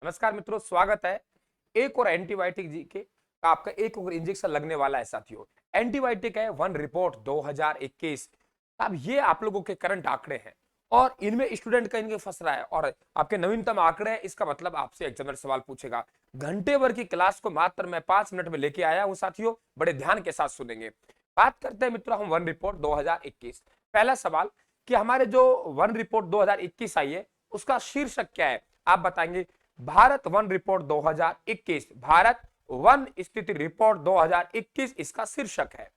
नमस्कार मित्रों, स्वागत है। एक और एंटीबायोटिक जी के आपका एक और इंजेक्शन लगने वाला है साथियों। एंटीबायोटिक है वन रिपोर्ट 2021। अब ये आप लोगों के करंट आंकड़े हैं और इनमें स्टूडेंट का इनके फंस रहा है और आपके नवीनतम आंकड़े हैं। इसका मतलब आपसे एग्जामिनर सवाल पूछेगा। घंटे भर की क्लास को मात्र मैं 5 मिनट में लेके आया हूं साथियों, बड़े ध्यान के साथ सुनेंगे। बात करते हैं मित्रों हम वन रिपोर्ट 2021। पहला सवाल कि हमारे जो वन रिपोर्ट 2021 आई है उसका शीर्षक क्या है, आप बताएंगे। Bharat one report 2021, Bharat one स्थिति रिपोर्ट 2021 इसका शीर्षक है।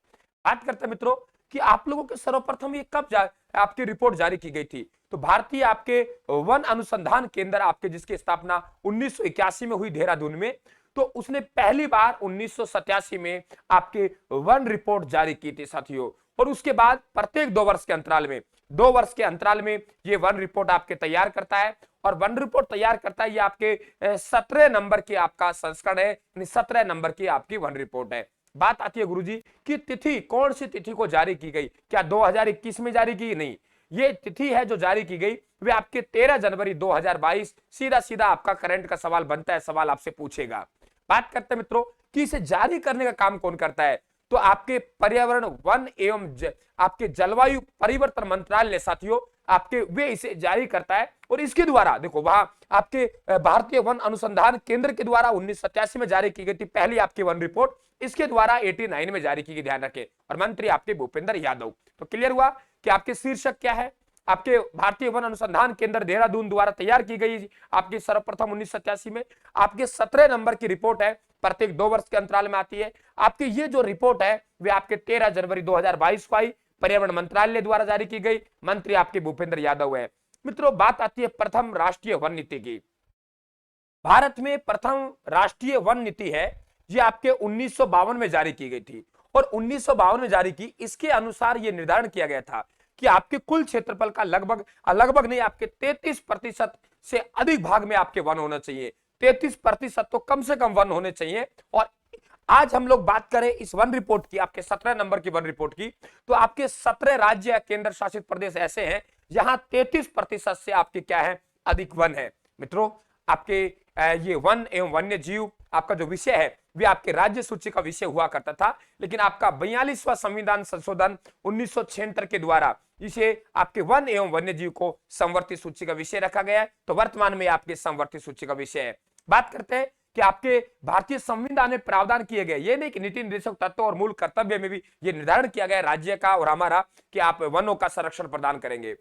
बात करते हैं मित्रों कि आप लोगों के सर्वप्रथम ये कब आपकी रिपोर्ट जारी की गई थी, तो भारतीय आपके वन अनुसंधान केंद्र आपके जिसकी स्थापना 1981 में हुई देहरादून में, तो उसने पहली बार 1987 में आपके वन रिपोर्ट जारी की थी साथियों। और उसके बाद प्रत्येक 2 वर्ष के अंतराल में 2 वर्ष के अंतराल में ये वन रिपोर्ट आपके तैयार करता है। और वन रिपोर्ट तैयार करता है ये आपके 17 नंबर की आपका संस्करण है, 17 नंबर की आपकी वन रिपोर्ट है। बात आती है गुरुजी कि तिथि, कौन सी तिथि को जारी की गई, क्या 2021 में जारी की? नहीं, ये तिथि है जो जारी की गई वे आपके 13 जनवरी 2022। सीधा सीधा आपका करंट का सवाल बनता है, सवाल आपसे पूछेगा। बात करते हैं मित्रों कि इसे जारी करने का काम कौन करता है, तो आपके पर्यावरण वन एवं आपके जलवायु परिवर्तन मंत्रालय साथियों आपके वे इसे जारी करता है। और इसके द्वारा देखो वहां आपके भारतीय वन अनुसंधान केंद्र के द्वारा 1987 में जारी की गई थी पहली आपकी वन रिपोर्ट, इसके द्वारा 89 में जारी की गई, ध्यान रखें। और मंत्री आपके भूपेंद्र यादव। तो क्लियर हुआ कि आपके शीर्षक क्या है, आपके भारतीय वन अनुसंधान केंद्र देहरादून द्वारा तैयार की गई आपकी सर्वप्रथम 1987 में। आपके 17 नंबर की रिपोर्ट है, प्रत्येक 2 वर्ष के अंतराल में आती है। आपकी ये जो रिपोर्ट है वे आपके 13 जनवरी 2022 को आई, पर्यावरण मंत्रालय द्वारा जारी की गई, मंत्री आपके भूपेंद्र यादव है। मित्रों बात आती है प्रथम राष्ट्रीय वन नीति की। भारत में प्रथम राष्ट्रीय वन नीति है ये आपके 1952 में जारी की गई थी। और 1952 में जारी की, इसके अनुसार यह निर्धारण किया गया था कि आपके कुल क्षेत्रफल का लगभग नहीं, आपके 33% से अधिक भाग में आपके वन होना चाहिए। 33% तो कम से कम वन होने चाहिए। और आज हम लोग बात करें इस वन रिपोर्ट की, आपके 17 नंबर की वन रिपोर्ट की, तो आपके 17 राज्य या केंद्र शासित प्रदेश ऐसे हैं जहां 33% से आपके क्या है, अधिक वन है। मित्रों आपके ये वन एवं वन्य जीव आपका जो विषय है वे आपके राज्य सूची का विषय हुआ करता था, लेकिन आपका 42वां संविधान संशोधन 1976 के द्वारा इसे आपके वन एवं वन्य जीव को संवर्ती सूची का विषय रखा गया है। तो वर्तमान में आपके संवर्ती सूची का विषय है। बात करते हैं कि आपके भारतीय संविधान में प्रावधान किए गए, ये नहीं कि नीति निर्देशक तत्व और मूल कर्तव्य में भी ये निर्धारण किया गया राज्य का और हमारा कि आप वनों का संरक्षण प्रदान करेंगे।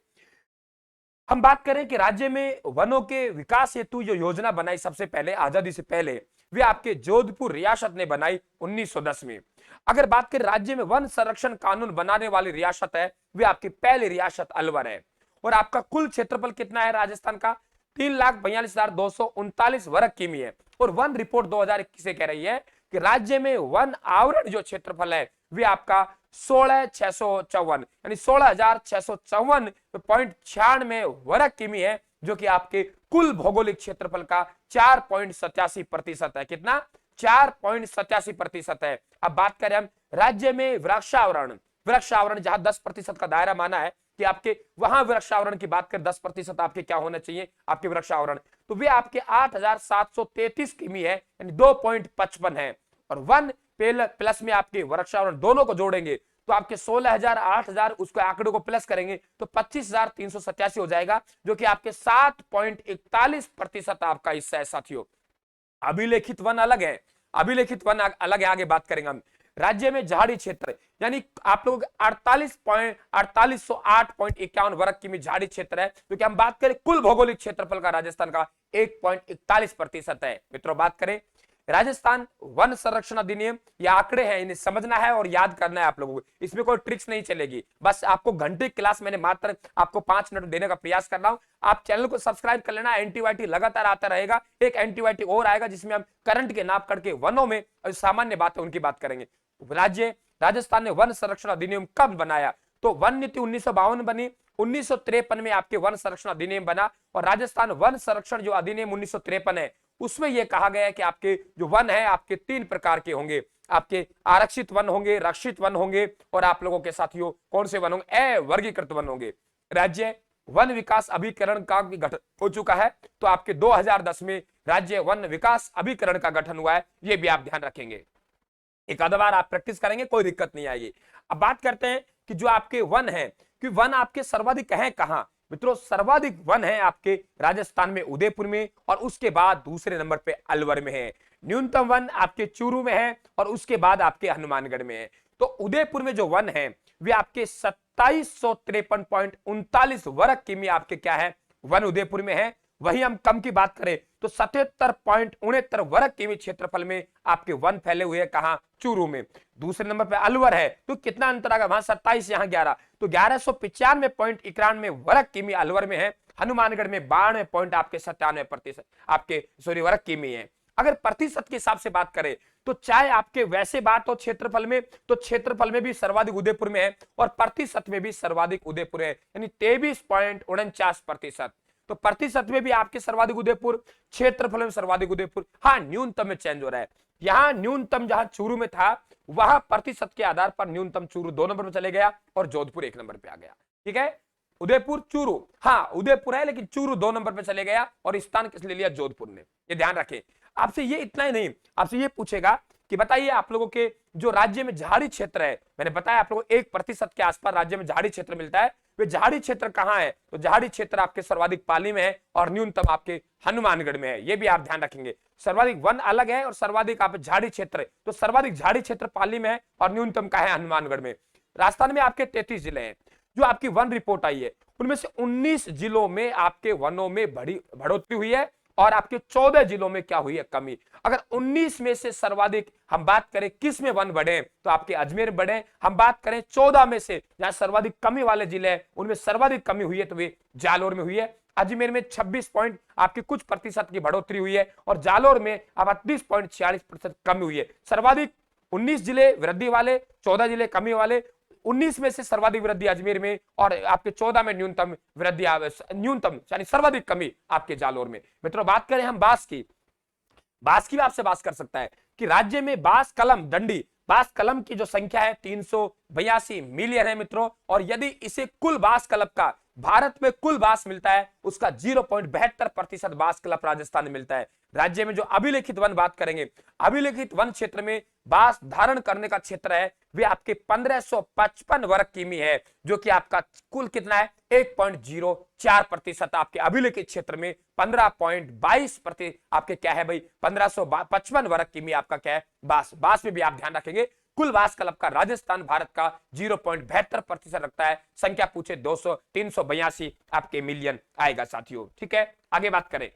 हम बात करें कि राज्य में वनों के विकास हेतु जो योजना बनाई सबसे पहले आजादी से पहले, वे आपके जोधपुर रियासत ने बनाई 1910 में। अगर बात करें राज्य में वन संरक्षण कानून बनाने वाली रियासत है, वे आपकी पहली रियासत अलवर है। और आपका कुल क्षेत्रफल कितना है राजस्थान का, 3,42,239 वर्ग किमी है। और वन रिपोर्ट 2021 से कह रही है कि राज्य में वन आवरण जो क्षेत्रफल है वे आपका 16,654 यानी 16,654.96 वर्ग किमी है, जो कि आपके कुल भौगोलिक क्षेत्रफल का 4.87% है। कितना? 4.87% है। अब बात करें हम राज्य में वृक्षावरण जहां 10% का दायरा माना है कि आपके वहां वृक्षावरण की बात करें 10% आपके क्या होना चाहिए आपके वृक्षावरण, तो वे आपके 8,733 किमी है यानी 2.55 है। और वन प्लस में आपके वृक्षावरण दोनों को जोड़ेंगे तो आपके 16,000 8,000 उसको आंकड़े को प्लस करेंगे तो 25,387 हो जाएगा, जो कि आपके 7.41% आपका हिस्सा है साथियों। अभिलेखित वन अलग है, अभिलेखित वन अलग है, आगे बात करेंगे हम। राज्य में झाड़ी क्षेत्र यानी आप लोग 48,808.51 वर्ग किमी झाड़ी क्षेत्र है, क्योंकि हम बात करें कुल भौगोलिक क्षेत्रफल का राजस्थान का 1.41% है। मित्रों बात करें राजस्थान वन संरक्षण अधिनियम, ये आंकड़े हैं, इन्हें समझना है और याद करना है आप लोगों को, इसमें कोई ट्रिक्स नहीं चलेगी। बस आपको घंटे की क्लास मैंने मात्र आपको 5 मिनट देने का प्रयास कर रहा हूं। आप चैनल को सब्सक्राइब कर लेना, एंटीबायोटिक लगातार आता रहेगा। एक एंटीबायोटिक और आएगा जिसमें हम करंट के नाप करके वनों में सामान्य बातें उनकी बात करेंगे। राजस्थान ने वन संरक्षण अधिनियम कब बनाया, तो वन नीति 1952 में बनी, 1953 में आपके वन संरक्षण अधिनियम बना। और राजस्थान वन संरक्षण जो अधिनियम 1953 है उसमें यह कहा गया है कि आपके जो वन है आपके 3 प्रकार के होंगे, आपके आरक्षित वन होंगे, रक्षित वन होंगे और आप लोगों के साथियों कौन से वन होंगे, अवर्गीकृत वन होंगे। राज्य वन विकास अभिकरण का गठन हो चुका है, तो आपके 2010 में राज्य वन विकास अभिकरण का गठन हुआ है, ये भी आप ध्यान रखेंगे। एक आध बार आप प्रैक्टिस करेंगे, कोई दिक्कत नहीं आएगी। अब बात करते हैं कि जो आपके वन है, कि वन आपके सर्वाधिक हैं कहां मित्रों? सर्वाधिक वन है आपके राजस्थान में उदयपुर में, और उसके बाद दूसरे नंबर पे अलवर में है। न्यूनतम वन आपके चूरू में है, और उसके बाद आपके हनुमानगढ़ में है। तो उदयपुर में जो वन है वे आपके 2753.39 वर्ग किमी आपके क्या है, वन उदयपुर में है। वहीं हम कम की बात करें तो 77.69 वर्ग किमी क्षेत्रफल में आपके वन फैले हुए हैं, कहां? चूरू में। दूसरे नंबर पे अलवर है, तो कितना अंतर आ गया? वहां 27, यहां 11, तो 1195.91 वर्ग किमी अलवर में है। हनुमानगढ़ में 92.97% आपके वर्ग किमी है। अगर प्रतिशत के हिसाब से बात करें तो चाहे आपके वैसे बात हो क्षेत्रफल में, तो क्षेत्रफल में भी सर्वाधिक उदयपुर में है, और प्रतिशत में भी सर्वाधिक उदयपुर है, यानी 23.49%। तो प्रतिशत में भी आपके सर्वाधिक उदयपुर, क्षेत्रफल में सर्वाधिक उदयपुर। हाँ, न्यूनतम में चेंज हो रहा है। यहां न्यूनतम जहां चूरू में था, वहां प्रतिशत के आधार पर न्यूनतम चूरू 2 नंबर पर चले गया और जोधपुर 1 नंबर पे आ गया। ठीक है, उदयपुर चूरू, हाँ उदयपुर है लेकिन चूरू 2 नंबर पे चले गया, और स्थान किस ले लिया? जोधपुर ने। ये ध्यान रखें। आपसे ये इतना ही नहीं, आपसे ये पूछेगा कि बताइए आप लोगों के जो राज्य में झाड़ी क्षेत्र है, मैंने बताया आप लोगों को 1% के आसपास राज्य में झाड़ी क्षेत्र मिलता है, वे झाड़ी क्षेत्र कहां है? तो झाड़ी क्षेत्र आपके सर्वाधिक पाली में है, और न्यूनतम आपके हनुमानगढ़ में है। ये भी आप ध्यान रखेंगे। सर्वाधिक वन अलग है और सर्वाधिक आप झाड़ी क्षेत्र है, तो सर्वाधिक झाड़ी क्षेत्र पाली में है, और न्यूनतम का है हनुमानगढ़ में। राजस्थान में आपके 33 जिले हैं। जो आपकी वन रिपोर्ट आई है उनमें से 19 जिलों में आपके वनों में बढ़ोतरी हुई है, और आपके 14 जिलों में क्या हुई है? कमी। अगर 19 में से सर्वाधिक हम बात करें किस में वन बढ़े, तो आपके अजमेर बढ़े। हम बात करें 14 में से जहां सर्वाधिक कमी वाले जिले हैं, उनमें सर्वाधिक कमी हुई है, तो वे जालोर में हुई है। अजमेर में 26 पॉइंट आपकी कुछ प्रतिशत की बढ़ोतरी हुई है, और जालोर में 38.46% कमी हुई है। सर्वाधिक 19 जिले वृद्धि वाले, 14 जिले कमी वाले। 19 में से सर्वाधिक वृद्धि अजमेर में, और आपके 14 में न्यूनतम वृद्धि, न्यूनतम यानी सर्वाधिक कमी आपके जालोर में। मित्रों, बात करें हम बांस की, बांस की भी आपसे बात कर सकता है कि राज्य में बांस कलम दंडी, बांस कलम की जो संख्या है 382 मिलियन है मित्रों, और यदि इसे कुल बांस कलम का भारत में कुल बांस मिलता है, उसका 0.72% बांस क्लब राजस्थान में मिलता है। राज्य में जो अभिलेखित वन बात करेंगे, अभिलेखित वन क्षेत्र में बांस धारण करने का क्षेत्र है वे आपके 1555 वर्ग किमी है, जो कि आपका कुल कितना है? 1.04% आपके अभिलेखित क्षेत्र में 15.22% आपके क्या है भाई? 1555 वर्ग किमी आपका क्या है? बांस। बांस में भी आप ध्यान रखेंगे, कुल बांस क्लब का राजस्थान भारत का 0.72% रखता है। संख्या पूछे 382 आपके मिलियन आएगा साथियों। ठीक है, आगे बात करें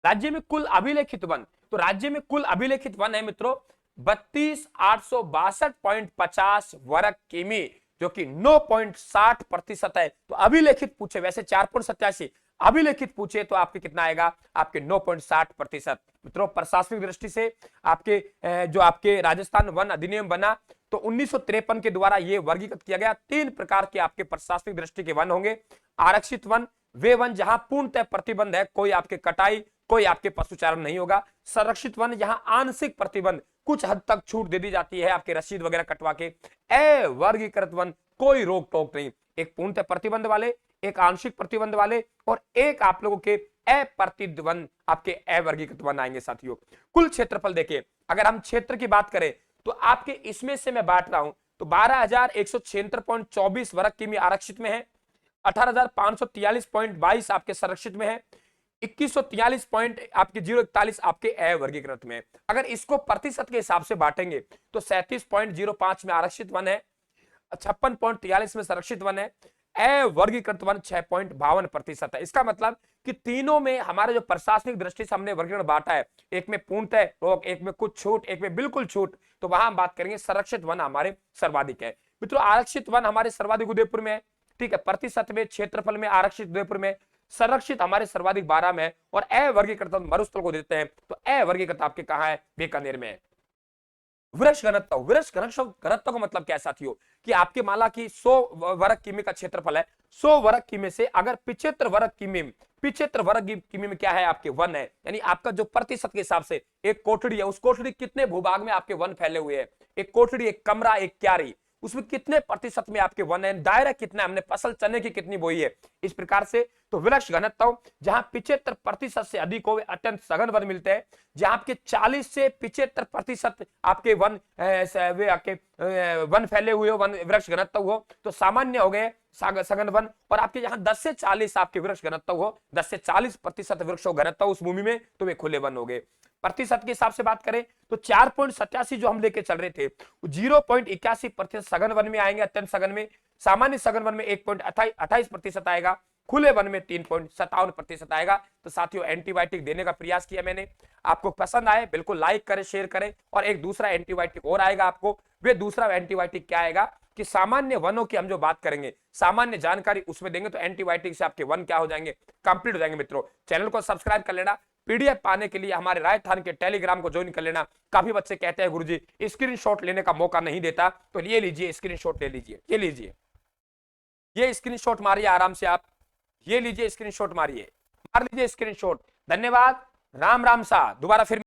राज्य में कुल अभिलेखित वन, तो राज्य में कुल अभिलेखित वन है मित्रों 32,862.50 वर्ग किमी, जो कि 9.60% है। तो अभिलेखित पूछे, वैसे 4.87 अभिलेखित पूछे तो आपके कितना आएगा? आपके 9.60%। मित्रों, प्रशासनिक दृष्टि से आपके जो आपके राजस्थान वन अधिनियम बना तो 1953 के द्वारा यह वर्गीकृत किया गया। 3 प्रकार के आपके प्रशासनिक दृष्टि के वन होंगे। आरक्षित वन, वे वन जहां पूर्णतः प्रतिबंध है, कोई आपके कटाई, कोई आपके पशुचारण नहीं होगा। संरक्षित वन, जहां आंशिक प्रतिबंध, कुछ हद तक छूट दे दी जाती है आपके रसीद वगैरह कटवा के। अवर्गीकृत वन, कोई रोक टोक नहीं, एक पूर्णतः प्रतिबंध वाले, एक आंशिक प्रतिबंध वाले, और एक आप लोगों के अप्रतिबंधित वन, आपके अवर्गीकृत वन आएंगे साथियों। कुल क्षेत्रफल देखिए, अगर हम क्षेत्र की बात करें तो आपके इसमें से मैं बांट रहा हूं तो 12,176.24 वर्ग किमी आरक्षित में है, 18,543.22 आपके संरक्षित में है, 2143 आपके 041 आपके अवर्गीकृत में। अगर इसको प्रतिशत के हिसाब से बांटेंगे तो 37.05 में आरक्षित वन है, 56.43 में संरक्षित वन है, अवर्गीकृत वन 6.52% है। इसका मतलब कि तीनों में हमारे जो प्रशासनिक दृष्टि से हमने वर्गीकरण बांटा है, एक में पूर्णतः रोक, एक में कुछ छूट, एक में बिल्कुल छूट, तो वहां हम बात करेंगे संरक्षित वन हमारे सर्वाधिक है। मित्रों, आरक्षित वन हमारे सर्वाधिक उदयपुर में है। ठीक है, प्रतिशत में, क्षेत्रफल में आरक्षित उदयपुर में, संरक्षित हमारे सर्वाधिक 12 में है, और अवर्गीकृत मरुस्थल को देते हैं तो अवर्गीकृत आपके कहां है? बीकानेर में है। वृक्ष घनत्व, वृक्ष घनत्व का मतलब क्या है साथियों? कि आपके माला की 100 वर्ग किमी का क्षेत्रफल है, 100 वर्ग किमी से अगर 75 वर्ग किमी में क्या है? आपके वन है। यानी आपका जो प्रतिशत के हिसाब से एक कोठड़ी है, उस कोठड़ी कितने भूभाग में आपके वन फैले हुए हैं? एक कोठड़ी, एक कमरा, एक क्यारी, उसमें कितने प्रतिशत में आपके वन है, दायरा कितना, हमने फसल चने की कितनी बोई है, इस प्रकार से। तो वृक्ष घनत्व जहां 75% से अधिक हो अत्यंत सघन वन मिलते हैं, जहां आपके 40 से 75% आपके वन वे आपके वन फैले हुए हो, वन वृक्ष घनत्व हो तो सामान्य हो गए सघन वन। और आपके यहाँ 10 से 40 आपके वृक्ष घनत्व हो, 10 से 40% वृक्षों घनत्व उस भूमि में, तो वे खुले वन हो गए। प्रतिशत के हिसाब से बात करें तो 4.87 जो हम लेके चल रहे थे, 0.81% सघन वन में आएंगे, अत्यंत सघन में। सामान्य सघन वन में 1.28% आएगा, खुले वन में 3.57% आएगा। तो साथियों एंटीबायोटिक देने का प्रयास किया मैंने, आपको पसंद आए बिल्कुल लाइक करें, शेयर करें। और एक दूसरा एंटीबायोटिक और आएगा आपको, वे दूसरा एंटीबायोटिक क्या आएगा कि सामान्य वनों की हम जो बात करेंगे, सामान्य जानकारी उसमें देंगे, तो एंटीबायोटिक से आपके वन क्या हो जाएंगे, कंप्लीट हो जाएंगे। मित्रों चैनल को सब्सक्राइब कर लेना, पीडीएफ पाने के लिए हमारे राजस्थान के टेलीग्राम को ज्वाइन कर लेना। काफी बच्चे कहते हैं गुरुजी स्क्रीनशॉट लेने का मौका नहीं देता, तो ये लीजिए स्क्रीनशॉट ले लीजिए, ये लीजिए, ये स्क्रीनशॉट मारिए आराम से आप, ये लीजिए स्क्रीनशॉट मारिए, मार लीजिए स्क्रीनशॉट। धन्यवाद, राम राम सा, दोबारा फिर